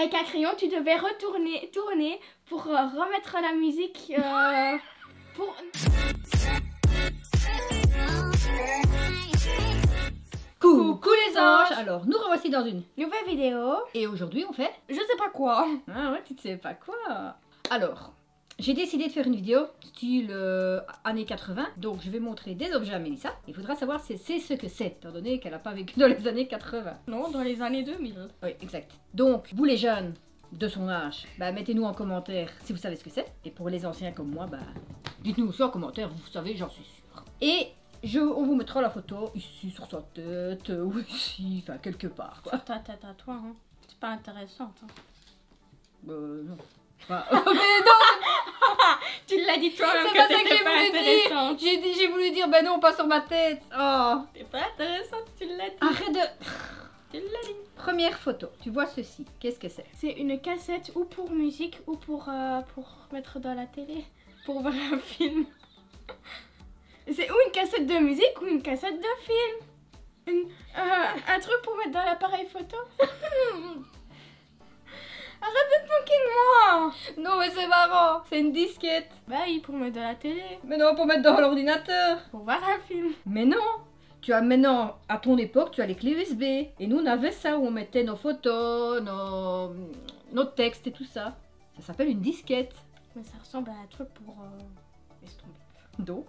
avec un crayon, tu devais tourner pour remettre la musique pour... Coucou les anges. Alors, nous revoici dans une nouvelle vidéo. Et aujourd'hui, on fait... Je sais pas quoi. Ah ouais, tu ne sais pas quoi. Alors, j'ai décidé de faire une vidéo style années 80. Donc, je vais montrer des objets à Mélissa. Il faudra savoir si c'est ce que c'est, étant donné qu'elle n'a pas vécu dans les années 80. Non, dans les années 2000. Oui, exact. Donc, vous les jeunes de son âge, bah, mettez-nous en commentaire si vous savez ce que c'est. Et pour les anciens comme moi, bah, dites-nous aussi en commentaire, vous savez, j'en suis sûre. Et... on vous mettra la photo ici sur sa tête, ou ici, enfin quelque part quoi. Sur ta tête à toi, hein. C'est pas intéressant. Hein. Non. Enfin, mais non. Tu l'as dit toi-même C'est que pas ça que t'étais pas intéressante. j'ai voulu dire, ben non, pas sur ma tête. Oh. T'es pas intéressante, tu l'as dit. Arrête de... Tu l'as dit. Première photo, tu vois ceci, qu'est-ce que c'est? C'est une cassette ou pour musique ou pour mettre dans la télé, pour voir un film. C'est ou une cassette de musique ou une cassette de film. Un truc pour mettre dans l'appareil photo. Arrête de te moquer de moi. Non mais c'est marrant, c'est une disquette. Bah oui, pour mettre dans la télé. Mais non, pour mettre dans l'ordinateur. Pour voir un film. Mais non. Tu as maintenant, à ton époque, tu as les clés USB. Et nous, on avait ça où on mettait nos photos, nos textes et tout ça. Ça s'appelle une disquette. Mais ça ressemble à un truc pour... Laisse tomber.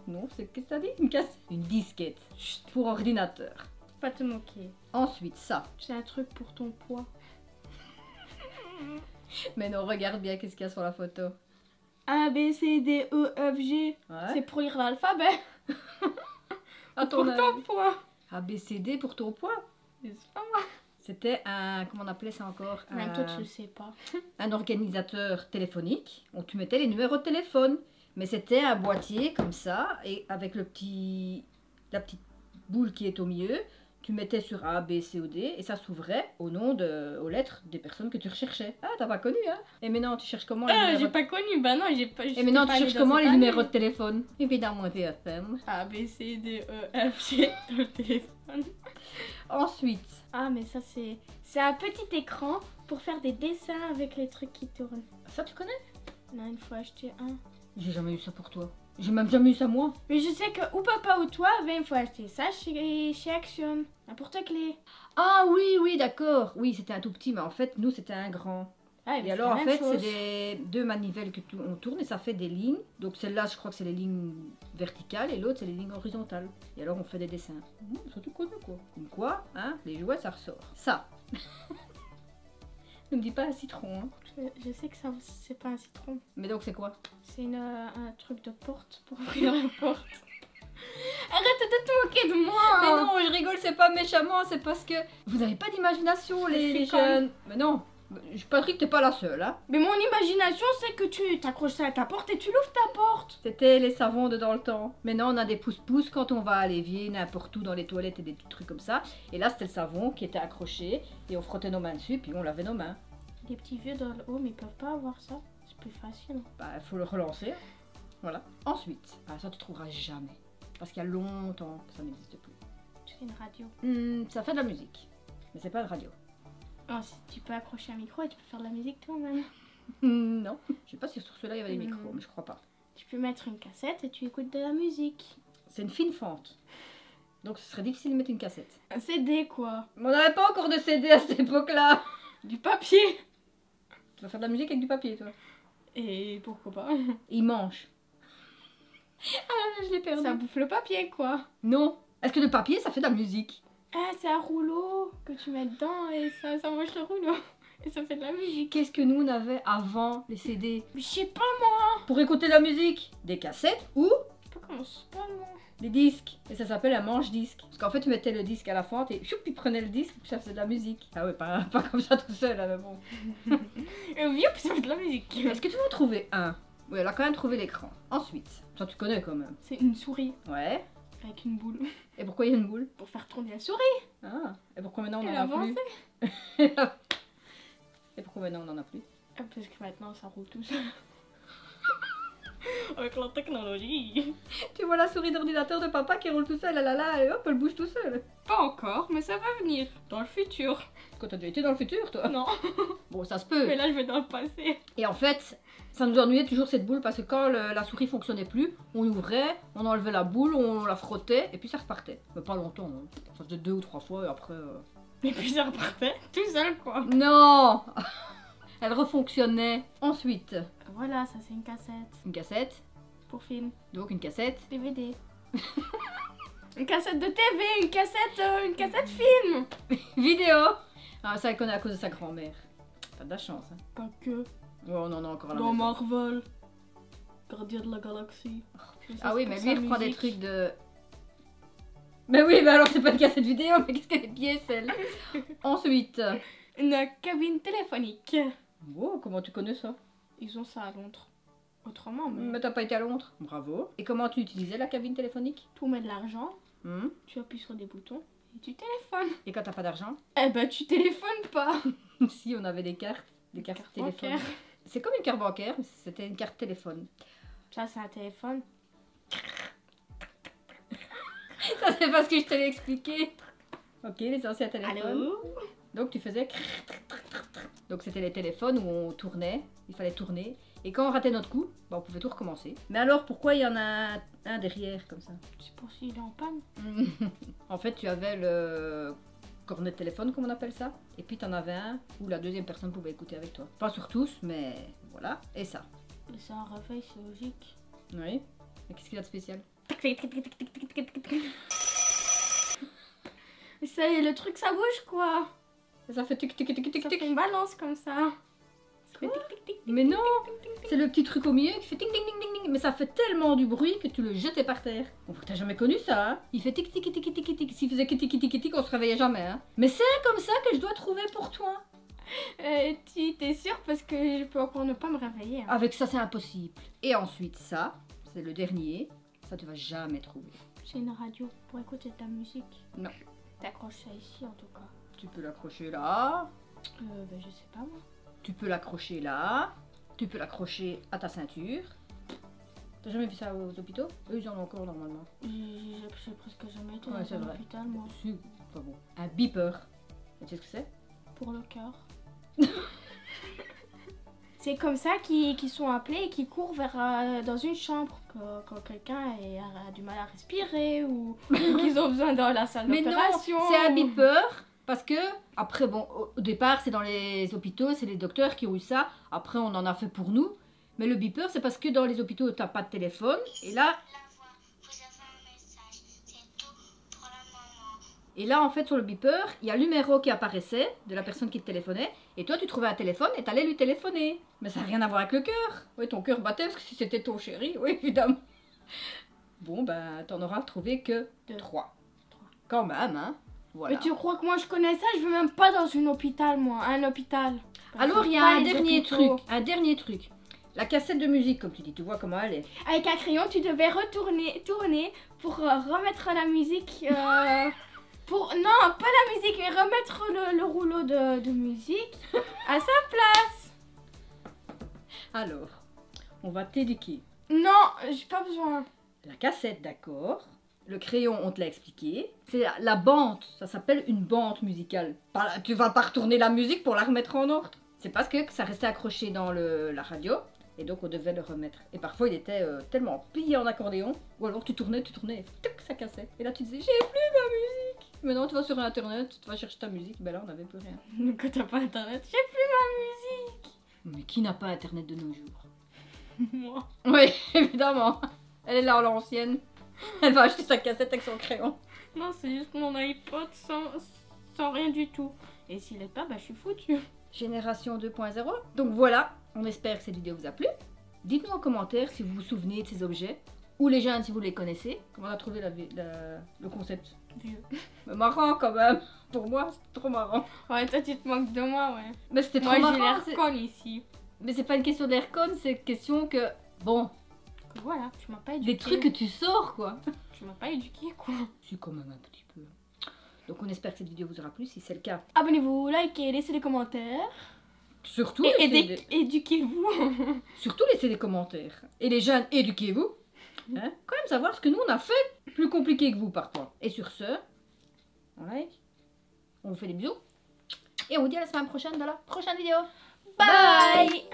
Non, c'est qu'est-ce que t'as dit? Une cassette? Une disquette. Chut, pour ordinateur. Pas te moquer. Ensuite, ça. C'est un truc pour ton poids. Mais non, regarde bien qu'est-ce qu'il y a sur la photo. A, B, C, D, E, F, G. Ouais. C'est pour lire l'alphabet. À ton Pour ton poids. A, B, C, D pour ton poids. C'est pas moi. C'était un... Comment on appelait ça encore? Même toi, tu le sais pas. Un organisateur téléphonique où tu mettais les numéros de téléphone. Mais c'était un boîtier comme ça, et avec la petite boule qui est au milieu, tu mettais sur A, B, C ou D, et ça s'ouvrait aux lettres des personnes que tu recherchais. Ah, t'as pas connu, hein? Et maintenant, tu cherches comment les numéros... J'ai pas connu, bah non, j'ai pas... Et maintenant, tu cherches comment les numéros de téléphone? Évidemment, TFM. A, B, C, D, E, F, G, le téléphone. Ensuite... Ah, mais ça, c'est un petit écran pour faire des dessins avec les trucs qui tournent. Ça, tu connais? Non, il faut acheter un. J'ai jamais eu ça pour toi. J'ai même jamais eu ça moi. Mais je sais que ou papa ou toi, ben il faut acheter ça chez Action. Un porte-clés. Ah oui, d'accord. Oui, c'était un tout petit, mais en fait, nous, c'était un grand. Ah, et alors, en fait, c'est deux manivelles que on tourne et ça fait des lignes. Donc, celle-là, je crois que c'est les lignes verticales et l'autre, c'est les lignes horizontales. Et alors, on fait des dessins. C'est tout connu, quoi. Comme quoi, hein, les jouets, ça ressort. Ça. Ne me dis pas un citron, hein. Je sais que ça c'est pas un citron. Mais donc c'est quoi? C'est un truc de porte pour ouvrir la porte. Arrête de te moquer de moi. Mais non, je rigole, c'est pas méchamment, c'est parce que vous n'avez pas d'imagination les jeunes. Mais non, je parie que t'es pas la seule, hein. Mais mon imagination c'est que tu t'accroches ça à ta porte et tu l'ouvres ta porte. C'était les savons de dans le temps. Maintenant on a des pouces-pouces quand on va à l'évier, n'importe où dans les toilettes et des petits trucs comme ça. Et là c'était le savon qui était accroché et on frottait nos mains dessus puis on lavait nos mains. Les petits vieux dans le haut, mais ils peuvent pas avoir ça. C'est plus facile. Bah, il faut le relancer. Voilà. Ensuite, ça tu trouveras jamais. Parce qu'il y a longtemps que ça n'existe plus. C'est une radio. Ça fait de la musique. Mais c'est pas de radio. Oh, si tu peux accrocher un micro et tu peux faire de la musique toi-même. Non. Je sais pas si sur ceux-là il y avait des micros, mais je crois pas. Tu peux mettre une cassette et tu écoutes de la musique. C'est une fine fente. Donc ce serait difficile de mettre une cassette. Un CD quoi. Mais on n'avait pas encore de CD à cette époque-là. Du papier. Tu vas faire de la musique avec du papier, toi. Et pourquoi pas? Il mange. Ah, je l'ai perdu. Ça bouffe le papier, quoi. Non. Est-ce que le papier, ça fait de la musique? Ah, c'est un rouleau que tu mets dedans et ça mange le rouleau. Et ça fait de la musique. Qu'est-ce que nous, on avait avant les CD? Mais je sais pas, moi. Pour écouter de la musique? Des cassettes ou je sais pas comment c'est pas, moi. Des disques. Et ça s'appelle un manche-disque. Parce qu'en fait, tu mettais le disque à la fente et choup, il prenait le disque et puis ça faisait de la musique. Ah ouais, pas comme ça tout seul, là, mais bon. Et youp, ça fait de la musique. Est-ce que tu vas en trouver un? Oui, elle a quand même trouvé l'écran. Ensuite, toi tu connais quand même. C'est une souris. Ouais. Avec une boule. Et pourquoi il y a une boule? Pour faire tourner la souris. Ah. Et pourquoi maintenant on Elle en a avance. plus? Et pourquoi maintenant on en a plus? Parce que maintenant ça roule tout seul. Avec la technologie. Tu vois la souris d'ordinateur de papa qui roule tout seul, là, et hop, elle bouge tout seul. Pas encore, mais ça va venir. Dans le futur. Quand t'as déjà été dans le futur, toi? Non, Bon, ça se peut. mais là je vais dans le passé. Et en fait, ça nous ennuyait toujours cette boule parce que quand la souris fonctionnait plus, on ouvrait, on enlevait la boule, on la frottait et puis ça repartait. Mais pas longtemps, hein. Ça faisait 2 ou 3 fois et après... Et puis ça repartait tout seul quoi. Non. Elle refonctionnait. Ensuite, Voilà, ça c'est une cassette. une cassette. Pour film. Donc une cassette. DVD. Une cassette de TV, une cassette film. Vidéo. Ah, ça elle connaît à cause de sa grand-mère. T'as de la chance. Hein. Pas que. Ouais, on en a encore à la Dans maison. Marvel. Gardien de la galaxie. Ah oui, mais lui il reprend des trucs de... Mais oui, mais alors c'est pas une cassette vidéo, mais qu'est-ce qu'elle est pièce elle. Ensuite... Une cabine téléphonique. Oh, comment tu connais ça? Ils ont ça à Londres. Autrement, mais Mais t'as pas été à Londres. Bravo. Et comment tu utilisais la cabine téléphonique? tu mets de l'argent, Hmm. tu appuies sur des boutons et tu téléphones. Et quand t'as pas d'argent? Eh ben tu téléphones pas. Si, on avait des cartes Carte téléphone. bancaire. C'est comme une carte bancaire, mais c'était une carte téléphone. Ça c'est un téléphone. Ça c'est parce que je te l'ai expliqué. Ok, les anciens téléphones. Allô? Donc tu faisais... Donc c'était les téléphones où on tournait, il fallait tourner. Et quand on ratait notre coup, bah, on pouvait tout recommencer. Mais alors pourquoi il y en a un derrière comme ça? C'est pour s'il est en panne. En fait tu avais le cornet de téléphone comme on appelle ça. Et puis t'en avais un où la deuxième personne pouvait écouter avec toi. Pas sur tous, mais voilà. Et ça. Et ça un réveil, c'est logique. Oui. Mais qu'est-ce qu'il a de spécial? Mais ça y est, le truc ça bouge quoi. Ça fait tic tic tic tic Ça tic. fait une balance comme ça. Ça fait tic tic tic. Mais non, c'est le petit truc au milieu qui fait ting ding ding ding ding. Mais ça fait tellement du bruit que tu le jetais par terre. Bon, t'as jamais connu ça, hein? Il fait tic tic tic tic tic tic. S'il faisait tic tic tic tic, on se réveillait jamais, hein? Mais c'est comme ça que je dois trouver pour toi. Tu t'es sûre parce que je peux encore ne pas me réveiller. Hein. Avec ça, c'est impossible. Et ensuite, ça, c'est le dernier. Ça, tu vas jamais trouver. J'ai une radio pour écouter de la musique. Non. T'accroches ça ici en tout cas. Tu peux l'accrocher là. Ben je sais pas moi. Tu peux l'accrocher là. Tu peux l'accrocher à ta ceinture. T'as jamais vu ça aux hôpitaux? Eux, ils en ont encore normalement. J'ai presque jamais été Ouais, dans c'est un vrai. hôpital moi. Si, pas bon. Un beeper. Tu sais ce que c'est? Pour le cœur. C'est comme ça qu'ils sont appelés et qu'ils courent vers dans une chambre quand quelqu'un a du mal à respirer ou qu'ils ont besoin dans la salle Mais non, d'opération. c'est un beeper parce que, après, bon, au départ, c'est dans les hôpitaux, c'est les docteurs qui ont eu ça. Après, on en a fait pour nous. Mais le beeper, c'est parce que dans les hôpitaux, t'as pas de téléphone. Et là, en fait, sur le beeper, il y a le numéro qui apparaissait de la personne qui te téléphonait. Et toi, tu trouvais un téléphone et t'allais lui téléphoner. Mais ça n'a rien à voir avec le cœur. Oui, ton cœur battait parce que si c'était ton chéri, oui, évidemment. Bon, ben, t'en auras trouvé que 3. Quand même, hein. Voilà. Mais tu crois que moi je connais ça? Je veux même pas dans un hôpital moi, un hôpital. Alors, il y a Pas un les dernier hôpitaux. truc. Un dernier truc. La cassette de musique, comme tu dis, tu vois comment elle est. Avec un crayon, tu devais tourner pour remettre la musique. Non, pas la musique, mais remettre le rouleau de musique à sa place. Alors, on va t'éduquer. Non, j'ai pas besoin. La cassette, d'accord. Le crayon, on te l'a expliqué. C'est la bande, ça s'appelle une bande musicale. Tu vas pas retourner la musique pour la remettre en ordre. C'est parce que ça restait accroché dans la radio. Et donc on devait le remettre. Et parfois il était tellement plié en accordéon. Ou alors tu tournais, et toc, ça cassait. Et là tu disais, j'ai plus ma musique. Maintenant tu vas sur internet, tu vas chercher ta musique. Ben là on n'avait plus rien. Donc quand t'as pas internet, j'ai plus ma musique. Mais qui n'a pas internet de nos jours? Moi. Oui, évidemment. Elle est là en l'ancienne. Elle va acheter sa cassette avec son crayon. Non, c'est juste mon iPod sans rien du tout. Et s'il est pas, bah je suis foutue. Génération 2.0. Donc voilà, on espère que cette vidéo vous a plu. Dites-nous en commentaire si vous vous souvenez de ces objets. Ou les jeunes si vous les connaissez. Comment on a trouvé le concept? Vieux. Mais marrant quand même. Pour moi, c'est trop marrant. Ouais, toi tu te moques de moi, ouais. Mais c'était trop Moi marrant. j'ai l'air c'est- conne ici. Mais c'est pas une question d'air con, c'est une question que... Bon, Voilà, tu m'as pas éduqué. des trucs que tu sors quoi. Tu m'as pas éduqué quoi. C'est quand même un petit peu. Donc on espère que cette vidéo vous aura plu. Si c'est le cas, Abonnez-vous, likez, laissez des commentaires. surtout Et laissez éduquez-vous. surtout laissez des commentaires. Et les jeunes, éduquez-vous. Hein, quand même savoir ce que nous on a fait plus compliqué que vous parfois. Et sur ce, on like, on vous fait des bisous. Et on vous dit à la semaine prochaine dans la prochaine vidéo. Bye.